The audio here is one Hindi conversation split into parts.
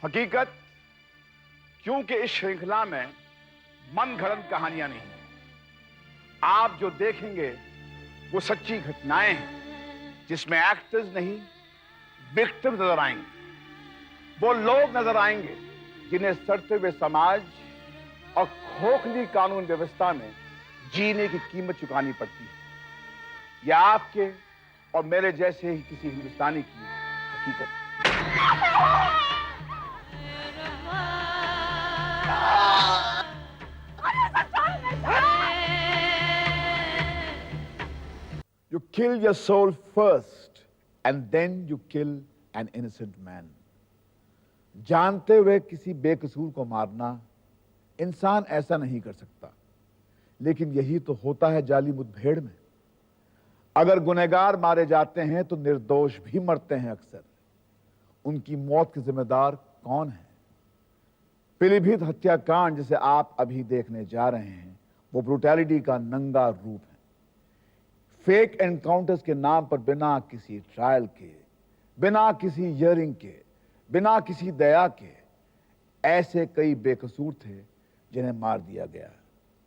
हकीकत, क्योंकि इस श्रृंखला में मनगढ़ंत कहानियां नहीं, आप जो देखेंगे वो सच्ची घटनाएं हैं जिसमें एक्टर्स नहीं विक्टिम नजर आएंगे। वो लोग नजर आएंगे जिन्हें सड़ते हुए समाज और खोखली कानून व्यवस्था में जीने की कीमत चुकानी पड़ती है। यह आपके और मेरे जैसे ही किसी हिंदुस्तानी की हकीकत है। You kill your soul first and then you kill an innocent man. जानते हुए किसी बेकसूर को मारना इंसान ऐसा नहीं कर सकता, लेकिन यही तो होता है जाली मुठभेड़ में। अगर गुनहगार मारे जाते हैं तो निर्दोष भी मरते हैं अक्सर। उनकी मौत के जिम्मेदार कौन है? पीलीभीत हत्याकांड जिसे आप अभी देखने जा रहे हैं वो ब्रूटैलिटी का नंगा रूप है। फेक एनकाउंटर्स के नाम पर बिना किसी ट्रायल के, बिना किसी हियरिंग के, बिना किसी दया के ऐसे कई बेकसूर थे जिन्हें मार दिया गया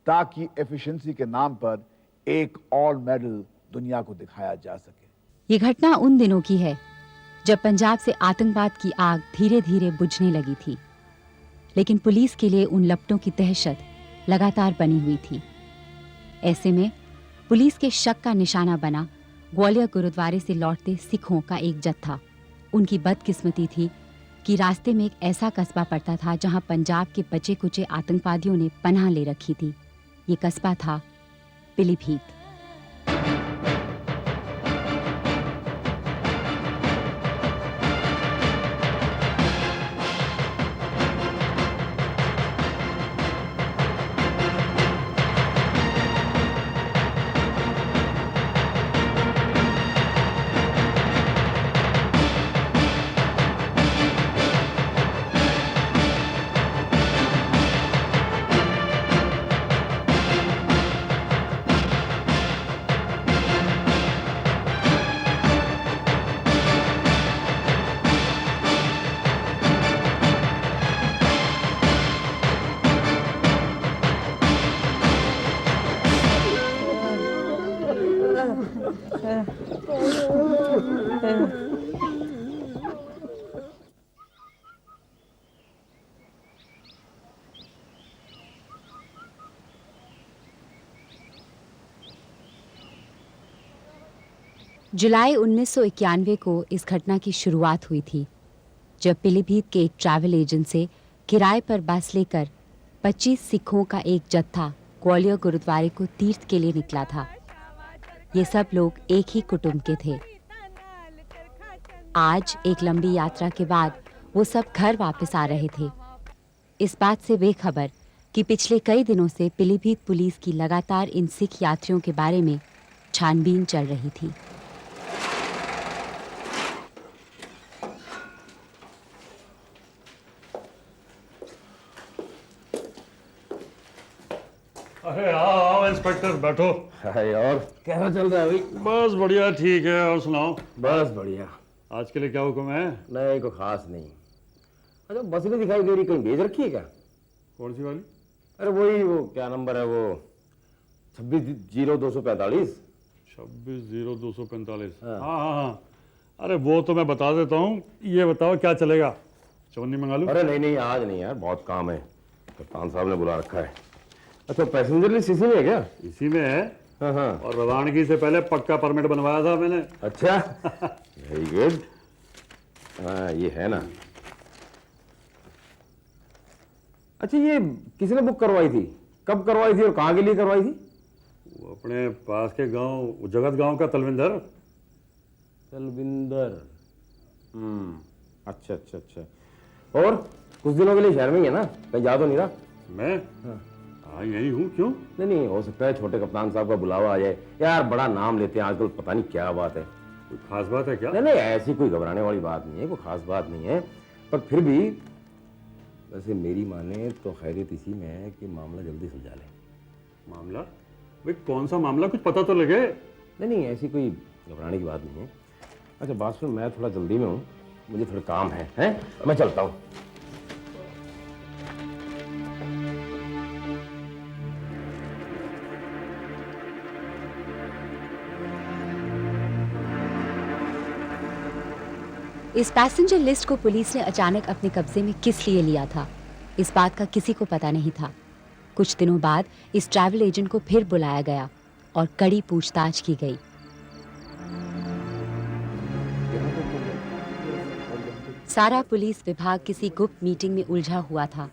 ताकि एफिशिएंसी के नाम पर एक और मेडल दुनिया को दिखाया जा सके। ये घटना उन दिनों की है जब पंजाब से आतंकवाद की आग धीरे धीरे बुझने लगी थी, लेकिन पुलिस के लिए उन लपटों की दहशत लगातार बनी हुई थी। ऐसे में पुलिस के शक का निशाना बना ग्वालियर गुरुद्वारे से लौटते सिखों का एक जत्था। उनकी बदकिस्मती थी कि रास्ते में एक ऐसा कस्बा पड़ता था जहां पंजाब के बचे कुचे आतंकवादियों ने पनाह ले रखी थी। ये कस्बा था पीलीभीत। जुलाई 1991 को इस घटना की शुरुआत हुई थी जब पीलीभीत के एक ट्रैवल एजेंट से किराए पर बस लेकर 25 सिखों का एक जत्था ग्वालियर गुरुद्वारे को तीर्थ के लिए निकला था। ये सब लोग एक ही कुटुंब के थे। आज एक लंबी यात्रा के बाद वो सब घर वापस आ रहे थे। इस बात से बेखबर कि पिछले कई दिनों से पीलीभीत पुलिस की लगातार इन सिख यात्रियों के बारे में छानबीन चल रही थी। अरे आओ इंस्पेक्टर, बैठो। हाय, और कैसा चल रहा है भाई? बस बढ़िया, ठीक है। और सुनाओ। बस बढ़िया। आज के लिए क्या हुक्म है? नहीं, कोई खास नहीं। अच्छा, बस में दिखाई दे रही, कहीं भेज रखी है क्या? कौन सी वाली? अरे वही, वो क्या नंबर है वो, 260245। 260245। हाँ हाँ हाँ, अरे वो तो मैं बता देता हूँ। ये बताओ क्या चलेगा? चवन्नी मंगा लूं? अरे नहीं नहीं, आज नहीं यार, बहुत काम है, कप्तान साहब ने बुला रखा है। अच्छा, पैसेंजर लिस्ट इसी में है क्या? इसी में है। हाँ हाँ। और रवानगी से पहले पक्का परमिट बनवाया था मैंने। अच्छा, वेरी गुड। हाँ, ये है ना। अच्छा, ये किसने बुक करवाई थी, कब करवाई थी और कहाँ के लिए करवाई थी? वो अपने पास के गांव जगत गांव का तलविंदर। तलविंदर। अच्छा अच्छा अच्छा। और कुछ दिनों के लिए शहर में ही है ना, कहीं जा तो नहीं रहा? मैं? हाँ, यही हूँ। क्यों? नहीं नहीं, हो सकता है छोटे कप्तान साहब का बुलावा आ जाए। यार बड़ा नाम लेते हैं आजकल, पता नहीं क्या बात है। कोई खास बात है क्या? नहीं नहीं, ऐसी कोई घबराने वाली बात नहीं है, कोई खास बात नहीं है। पर फिर भी वैसे मेरी माने तो खैरियत इसी में है कि मामला जल्दी सुलझा लें। मामला? भाई कौन सा मामला, कुछ पता तो लगे। नहीं नहीं, ऐसी कोई घबराने की बात नहीं है। अच्छा बात सुन, मैं थोड़ा जल्दी में हूँ, मुझे थोड़ा काम है, हैं? मैं चलता हूँ। इस पैसेंजर लिस्ट को पुलिस ने अचानक अपने कब्जे में किस लिए लिया था, इस बात का किसी को पता नहीं था। कुछ दिनों बाद इस ट्रैवल एजेंट को फिर बुलाया गया और कड़ी पूछताछ की गई। सारा पुलिस विभाग किसी गुप्त मीटिंग में उलझा हुआ था।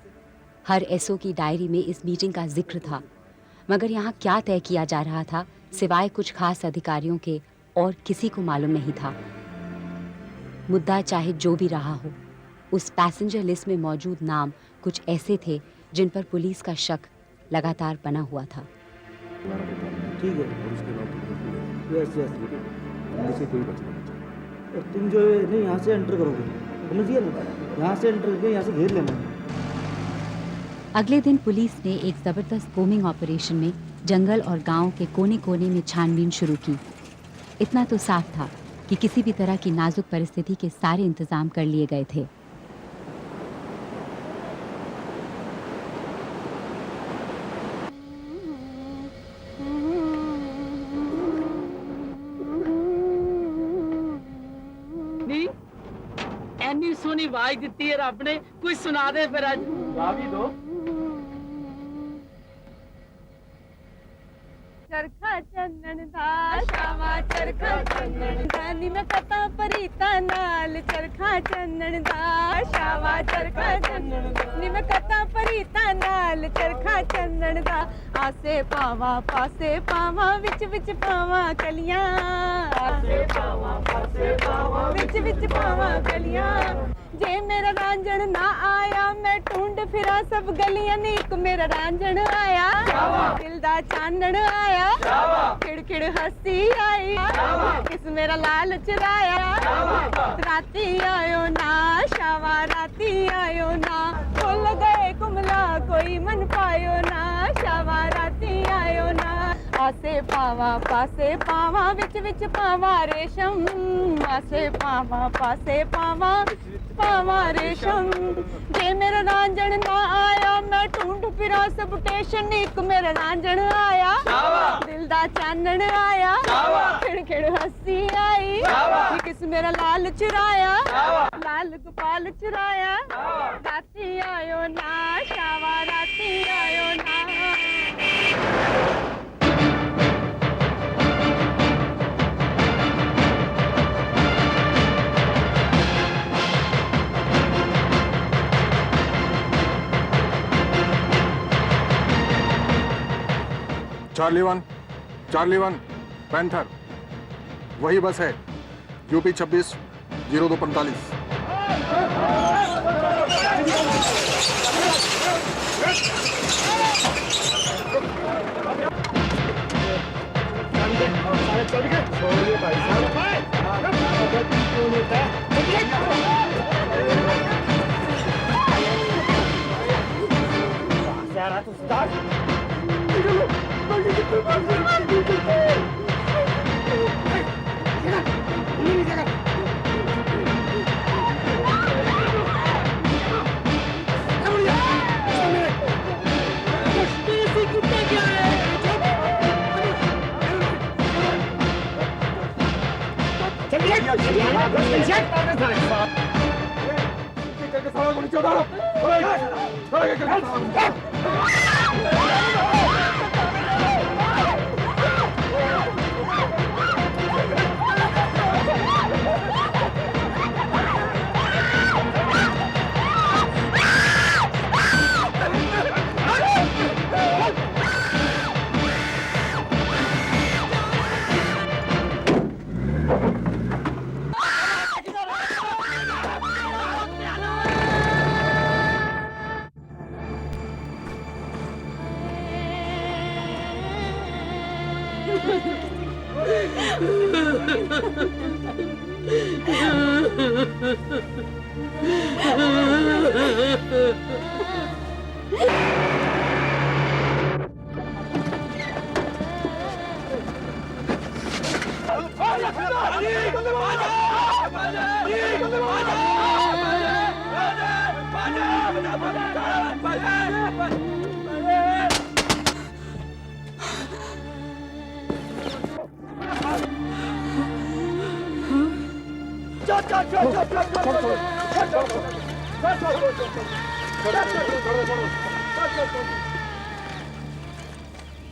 हर एसओ की डायरी में इस मीटिंग का जिक्र था, मगर यहाँ क्या तय किया जा रहा था सिवाय कुछ खास अधिकारियों के और किसी को मालूम नहीं था। मुद्दा चाहे जो भी रहा हो, उस पैसेंजर लिस्ट में मौजूद नाम कुछ ऐसे थे जिन पर पुलिस का शक लगातार बना हुआ था। ठीक है, और उसके बाद तुम यस यस। मुझसे कोई बचना नहीं चाहिए। और तुम जो है नहीं यहाँ से एंटर करोगे, समझ गया ना? यहाँ से एंटर करके यहाँ से घेर लेना। अगले दिन पुलिस ने एक जबरदस्त कोमिंग ऑपरेशन में जंगल और गांव के कोने कोने में छानबीन शुरू की। इतना तो साफ था कि किसी भी तरह की नाजुक परिस्थिति के सारे इंतजाम कर लिए गए थे। नी ਐਨੀ ਸੋਹਣੀ ਆਵਾਜ਼ ਦਿੱਤੀ ਹੈ ਰੱਬ ਨੇ, ਕੋਈ ਸੁਣਾ ਦੇ ਫਿਰ ਅੱਜ। ਗਾ ਵੀ ਦੋ। ਚਰਖਾ ਚੰਨਣ ਦਾ ਸ਼ਾਵਾ ਚਰਖਾ ਚੰਨਣ ਦਾ ਨੀ ਮੈਂ ਕਤਾ ਪਰੀਤਾ ਨਾਲ ਚਰਖਾ ਚੰਨਣ ਦਾ ਸ਼ਾਵਾ ਚਰਖਾ ਚੰਨਣ ਦਾ ਨੀ ਮੈਂ ਕਤਾ ਪਰੀਤਾ ਨਾਲ ਚਰਖਾ ਚੰਨਣ ਦਾ ਆਸੇ ਪਾਵਾਂ ਪਾਸੇ ਪਾਵਾਂ ਵਿੱਚ ਵਿੱਚ ਪਾਵਾਂ ਕਲੀਆਂ ਆਸੇ ਪਾਵਾਂ ਪਾਸੇ ਪਾਵਾਂ ਵਿੱਚ ਵਿੱਚ ਪਾਵਾਂ ਕਲੀਆਂ ਜੇ ਮੇਰਾ ਰਾਂਝਣ ਨਾ ਆਇਆ ਮੈਂ ਢੂੰਡ ਫਿਰਾਂ ਸਭ ਗਲੀਆਂ ਨੀ ਇੱਕ ਮੇਰਾ ਰਾਂਝਣ ਆਇਆ ਦਿਲ ਦਾ ਚਾਨਣ ਆਇਆ खिड़खिड़ हंसी आई किस मेरा लाल चुराया राती आयो ना शावा राती आयो ना फुल गए कुमला कोई मन पायो ना शावा राती आयो ना आसे पावा पासे पावा विच विच पावा रेशम आसे पावा पासे पावा पावा रेशम जे मेरा रांझण ना आया मैं ढूंढ फिरा सब स्टेशन एक मेरा रांझण आया दिल दा चानण आया खिड़ हंसी आई किस मेरा लाल चुराया लाल गोपाल चुराया राती आयो ना शावा राती आयो ना चार्ली वन पैंथर वही बस है यूपी 26 0245।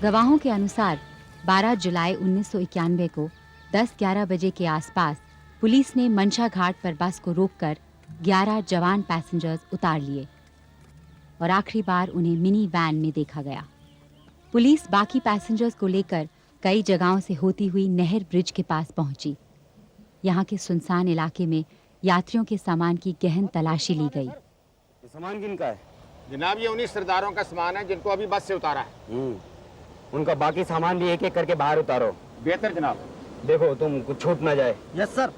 गवाहों के अनुसार 12 जुलाई 1991 को 10-11 बजे के आसपास पुलिस ने मंशा घाट पर बस को रोककर 11 जवान पैसेंजर्स उतार लिए और आखिरी बार उन्हें मिनी वैन में देखा गया। पुलिस बाकी पैसेंजर्स को लेकर कई जगहों से होती हुई नहर ब्रिज के पास पहुंची। यहाँ के सुनसान इलाके में यात्रियों के सामान की गहन तलाशी ली गई। ये सामान किनका है? जनाब ये उन्हीं सरदारों का सामान है जिनको अभी बस से उतारा है। उनका बाकी सामान भी एक एक करके बाहर उतारो। बेहतर जनाब। देखो तुम कुछ छूट ना जाए। Yes sir.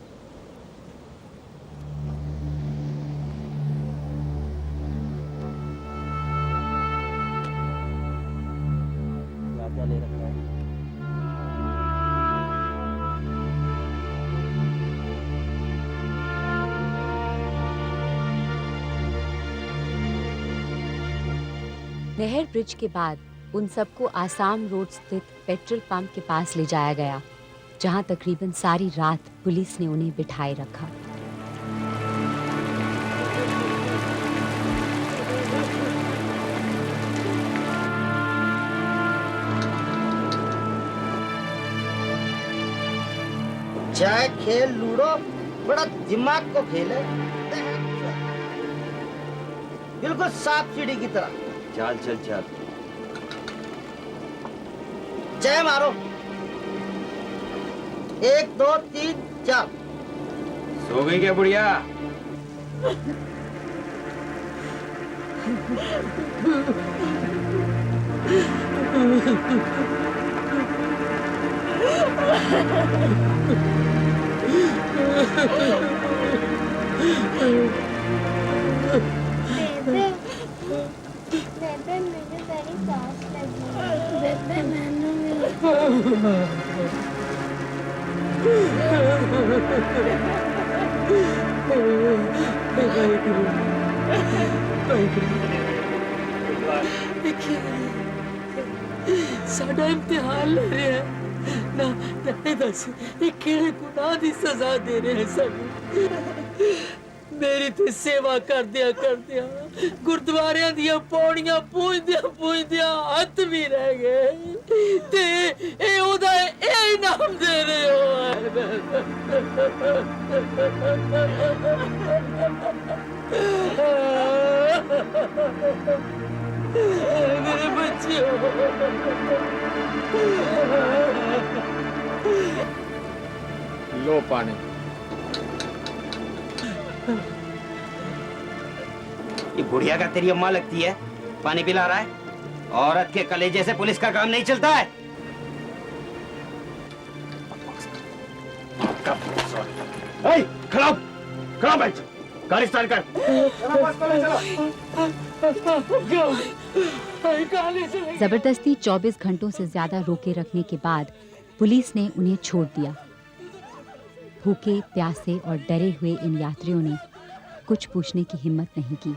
क्या ले रखा है? नहर ब्रिज के बाद उन सबको आसाम रोड स्थित पेट्रोल पंप के पास ले जाया गया, जहां तकरीबन सारी रात पुलिस ने उन्हें बिठाए रखा। चाहे खेल लूडो बड़ा दिमाग को खेल है, बिल्कुल सांप सीढ़ी की तरह। चल चल चल। जय मारो। 1 2 3 4। सो गई क्या बुढ़िया? बेबे मुझे तेरी प्यास लगी है। बेबे मैंने साडा इम्तिहान ले रहे हैं ना, नहीं दस ये केड़े गुनाह दी सजा दे रहे हैं सानू। मेरी ते सेवा कर दिया गुरुद्वारे दियां पौड़ियां पूजदियां हथ भी रह गए ते ए ओदा ए इनाम दे रहे हो। मेरे बच्चे लो पानी। ये बुढ़िया का तेरी अम्मा लगती है, पानी पिला रहा है। औरत के कलेजे से पुलिस का काम नहीं चलता है। खड़ा बैठ, गाड़ी स्टार्ट कर। जबरदस्ती 24 घंटों से ज्यादा रोके रखने के बाद पुलिस ने उन्हें छोड़ दिया। भूखे, प्यासे और डरे हुए इन यात्रियों ने कुछ पूछने की हिम्मत नहीं की।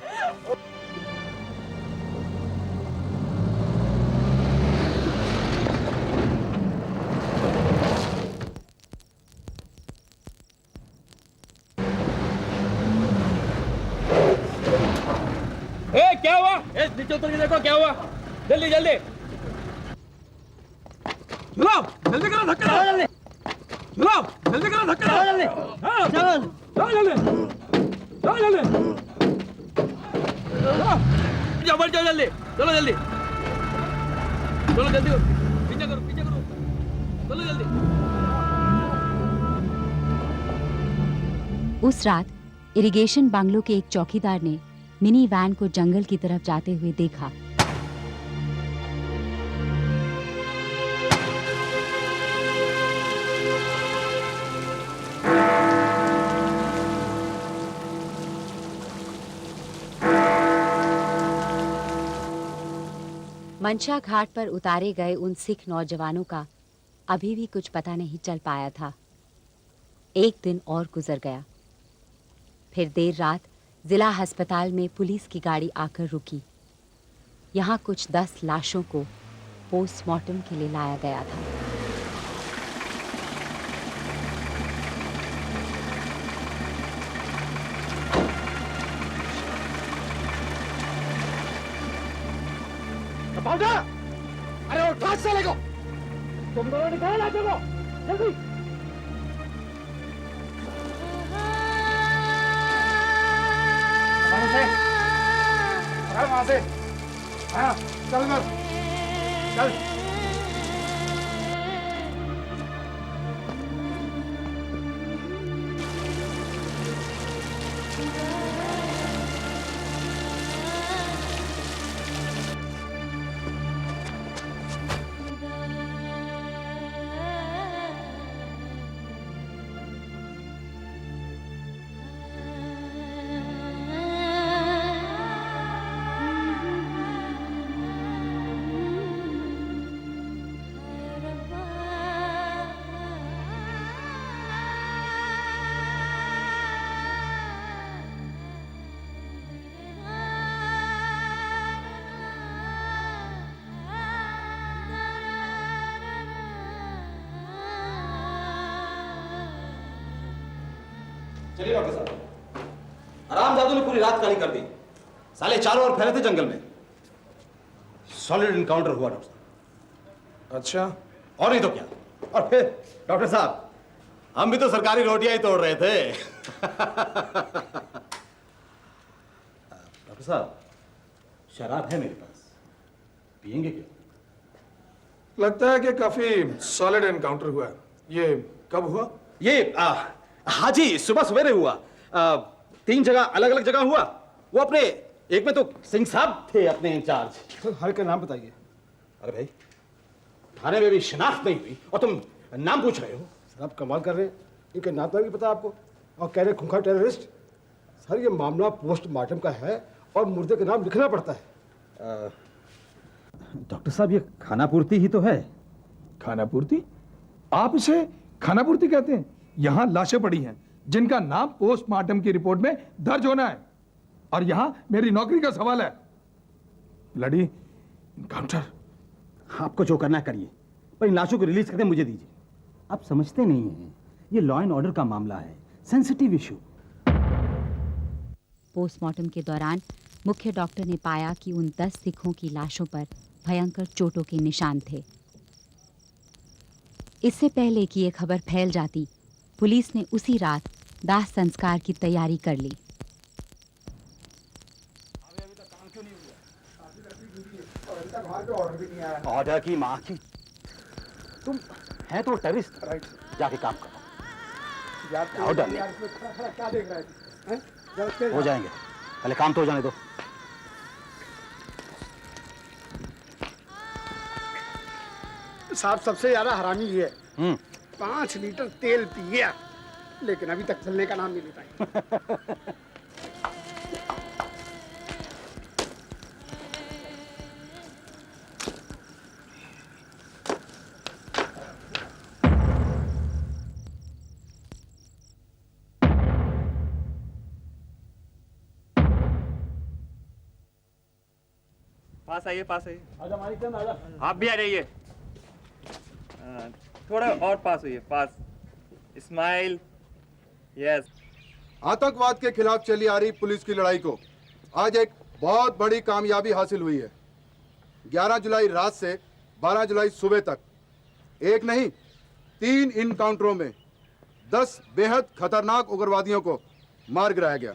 क्या हुआ? नीचे उतर के देखो क्या हुआ। जल्दी जल्दी जल्दी करो, धक्का जल्दी जल्दी करो, धक्का जल्दी। चलो जल्दी, चलो जल्दी, चलो जल्दी, पीछे करो, चलो जल्दी। उस रात इरिगेशन बंगलो के एक चौकीदार ने मिनी वैन को जंगल की तरफ जाते हुए देखा। मंशा घाट पर उतारे गए उन सिख नौजवानों का अभी भी कुछ पता नहीं चल पाया था। एक दिन और गुजर गया। फिर देर रात जिला अस्पताल में पुलिस की गाड़ी आकर रुकी। यहाँ कुछ 10 लाशों को पोस्टमार्टम के लिए लाया गया था। कंपाउंडर, अरे उठा चले को। तुम दोनों निकाल आगे को, जल्दी। वहां से, हाँ, चल मत, चल। चलिए डॉक्टर साहब, आरामजादू ने पूरी रात काली कर दी। साले चारों ओर फैले थे जंगल में। सॉलिड इनकाउंटर हुआ डॉक्टर साहब। अच्छा, और नहीं तो क्या। और फिर डॉक्टर साहब, हम भी तो सरकारी रोटियां ही तोड़ रहे थे। डॉक्टर साहब, शराब है मेरे पास, पिएंगे क्या? लगता है कि काफी सॉलिड एनकाउंटर हुआ। ये कब हुआ? ये हाँ जी, सुबह सवेरे हुआ। 3 जगह अलग अलग जगह हुआ। वो अपने एक में तो सिंह साहब थे अपने इंचार्ज। तो हर का नाम बताइए। अरे भाई, थाने में भी शिनाख्त नहीं हुई और तुम नाम पूछ रहे हो। सर आप कमाल कर रहे हैं, इनके नाम तो नहीं पता आपको और कह रहे खूंखार टेररिस्ट। सर ये मामला पोस्टमार्टम का है और मुर्दे का नाम लिखना पड़ता है। डॉक्टर साहब, ये खानापूर्ति ही तो है। खानापूर्ति? आप इसे खानापूर्ति कहते हैं? यहाँ लाशें पड़ी हैं जिनका नाम पोस्टमार्टम की रिपोर्ट में दर्ज होना है और यहाँ मेरी नौकरी का सवाल है। Bloody encounter. आपको जो करना है करिए, पर इन लाशों को रिलीज करके मुझे दीजिए। आप समझते नहीं हैं, ये लॉ एंड ऑर्डर का मामला है, सेंसिटिव इशू। पोस्टमार्टम के दौरान मुख्य डॉक्टर ने पाया कि उन 10 सिखों की लाशों पर भयंकर चोटों के निशान थे। इससे पहले कि ये खबर फैल जाती, पुलिस ने उसी रात दाह संस्कार की तैयारी कर ली। ऑर्डर की माँ की, तुम है तो टेररिस्ट, जाके काम करो। ऑर्डर क्या देख रहा है? हो जाएंगे, पहले काम तो हो जाने दो। साहब सबसे ज्यादा हरामी ये है। 5 लीटर तेल पी गया लेकिन अभी तक चलने का नाम नहीं लेता है। पास आइए, पास आइए। आजा मालिक चंद, आजा। आप भी आ जाइए। थोड़ा और पास हुई, पास। स्माइल। यस। आतंकवाद के खिलाफ चली आ रही पुलिस की लड़ाई को आज एक बहुत बड़ी कामयाबी हासिल हुई है। 11 जुलाई रात से 12 जुलाई सुबह तक एक नहीं 3 इनकाउंटरों में 10 बेहद खतरनाक उग्रवादियों को मार गिराया गया,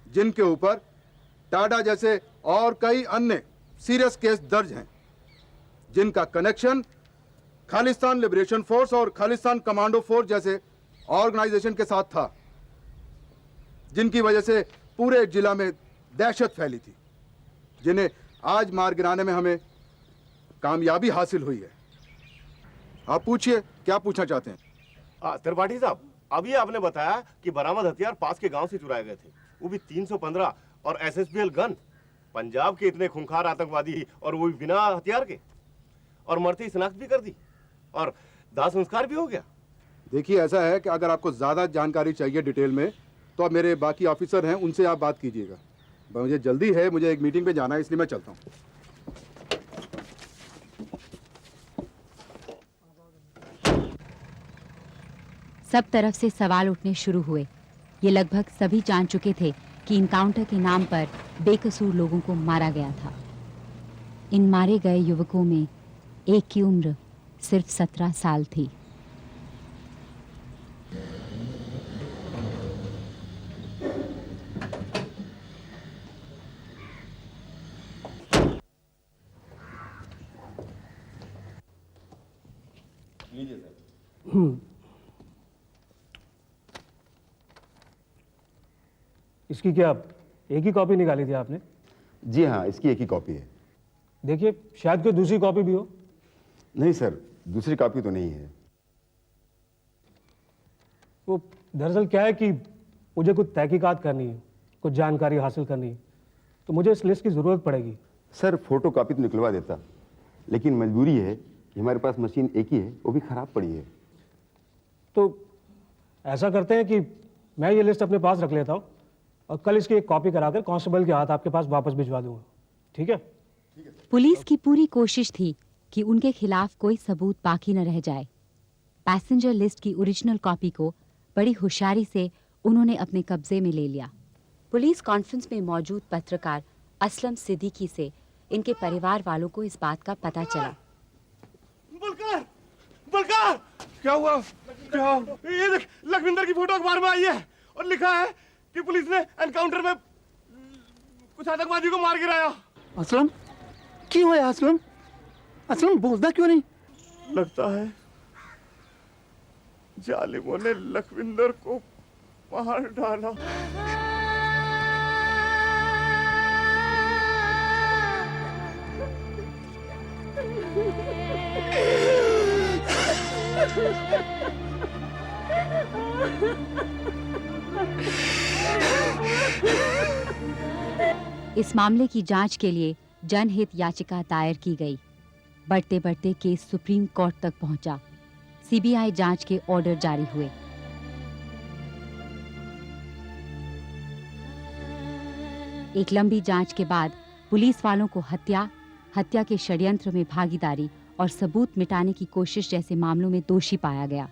जिनके ऊपर टाडा जैसे और कई अन्य सीरियस केस दर्ज हैं, जिनका कनेक्शन खालिस्तान लिबरेशन फोर्स और खालिस्तान कमांडो फोर्स जैसे ऑर्गेनाइजेशन के साथ था, जिनकी वजह से पूरे जिला में दहशत फैली थी, जिन्हें आज मार गिराने में हमें कामयाबी हासिल हुई है। आप पूछिए, क्या पूछना चाहते हैं? त्रिपाठी साहब, अभी आपने बताया कि बरामद हथियार पास के गांव से चुराए गए थे, वो भी 315 और SSBL गन। पंजाब के इतने खूंखार आतंकवादी और वो भी बिना हथियार के, और मरते ही शिनाख्त भी कर दी और दाह संस्कार भी हो गया। देखिए, ऐसा है कि अगर आपको ज्यादा जानकारी चाहिए डिटेल में तो आप मेरे बाकी ऑफिसर हैं, उनसे आप बात कीजिएगा। मुझे जल्दी है, मुझे एक मीटिंग पे जाना है, इसलिए मैं चलता हूँ। सब तरफ से सवाल उठने शुरू हुए। ये लगभग सभी जान चुके थे कि इनकाउंटर के नाम पर बेकसूर लोगों को मारा गया था। इन मारे गए युवकों में एक की उम्र सिर्फ 17 साल थी। लीजिए सर। इसकी क्या एक ही कॉपी निकाली थी आपने? जी हाँ, इसकी एक ही कॉपी है। देखिए, शायद कोई दूसरी कॉपी भी हो। नहीं सर, दूसरी कॉपी तो नहीं है। वो दरअसल क्या है कि मुझे कुछ तहकीकात करनी है, कुछ जानकारी हासिल करनी है, तो मुझे इस लिस्ट की ज़रूरत पड़ेगी। सर, फोटो कॉपी तो निकलवा देता, लेकिन मजबूरी है कि हमारे पास मशीन एक ही है, वो भी ख़राब पड़ी है। तो ऐसा करते हैं कि मैं ये लिस्ट अपने पास रख लेता हूँ और कल इसकी एक कॉपी कराकर कांस्टेबल के हाथ आपके पास वापस भिजवा दूंगा। ठीक है? पुलिस की पूरी कोशिश थी कि उनके खिलाफ कोई सबूत बाकी न रह जाए। पैसेंजर लिस्ट की ओरिजिनल कॉपी को बड़ी होशियारी से उन्होंने अपने कब्जे में ले लिया। पुलिस कॉन्फ्रेंस में मौजूद पत्रकार असलम सिद्दीकी से इनके परिवार वालों को इस बात का पता चला। बलकार, बलकार, क्या हुआ? क्या? ये देख, लखविंदर की फोटो अखबार में आई है और लिखा है कि पुलिस ने एनकाउंटर में कुछ आतंकवादियों को मार गिराया। असलम, क्यों है असलम? असलम बोलता क्यों नहीं? लगता है जालिमों ने लखविंदर को मार डाला। इस मामले की जांच के लिए जनहित याचिका दायर की गई। बढ़ते बढ़ते केस सुप्रीम कोर्ट तक पहुंचा। सीबीआई जांच के ऑर्डर जारी हुए। एक लंबी जांच के बाद पुलिस वालों को हत्या के षड्यंत्र में भागीदारी और सबूत मिटाने की कोशिश जैसे मामलों में दोषी पाया गया।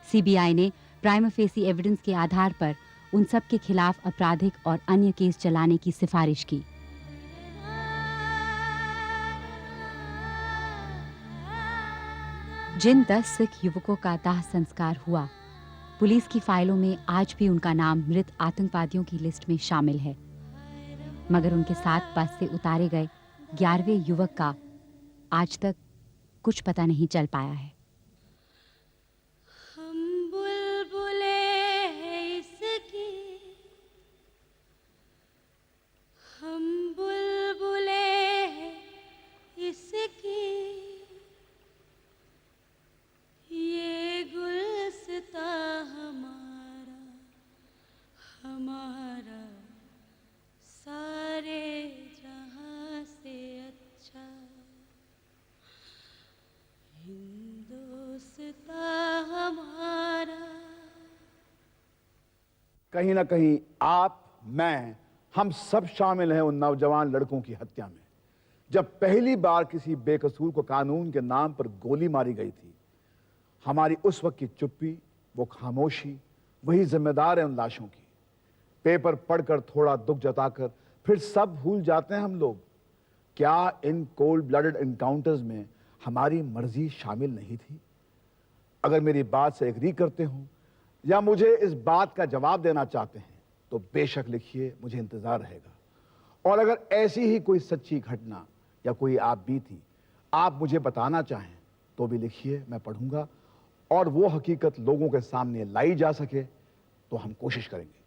सीबीआई ने प्राइमा फेसी एविडेंस के आधार पर उन सब के खिलाफ आपराधिक और अन्य केस चलाने की सिफारिश की। जिन 10 सिख युवकों का दाह संस्कार हुआ, पुलिस की फाइलों में आज भी उनका नाम मृत आतंकवादियों की लिस्ट में शामिल है, मगर उनके साथ बस से उतारे गए 11वें युवक का आज तक कुछ पता नहीं चल पाया है। हम बुलबुले हैं इसकी, हम बुलबुले हैं इसकी, ये गुलसिता हमारा हमारा सारे जहां से अच्छा हिंदोस्तां हमारा। कहीं ना कहीं आप, मैं, हम सब शामिल हैं उन नौजवान लड़कों की हत्या में। जब पहली बार किसी बेकसूर को कानून के नाम पर गोली मारी गई थी, हमारी उस वक्त की चुप्पी, वो खामोशी, वही जिम्मेदार है उन लाशों की। पेपर पढ़कर थोड़ा दुख जताकर फिर सब भूल जाते हैं हम लोग। क्या इन कोल्ड ब्लडेड एनकाउंटर्स में हमारी मर्जी शामिल नहीं थी? अगर मेरी बात से एग्री करते हो या मुझे इस बात का जवाब देना चाहते हैं तो बेशक लिखिए, मुझे इंतजार रहेगा। और अगर ऐसी ही कोई सच्ची घटना या कोई आप बीती आप मुझे बताना चाहें तो भी लिखिए, मैं पढ़ूंगा और वो हकीकत लोगों के सामने लाई जा सके तो हम कोशिश करेंगे।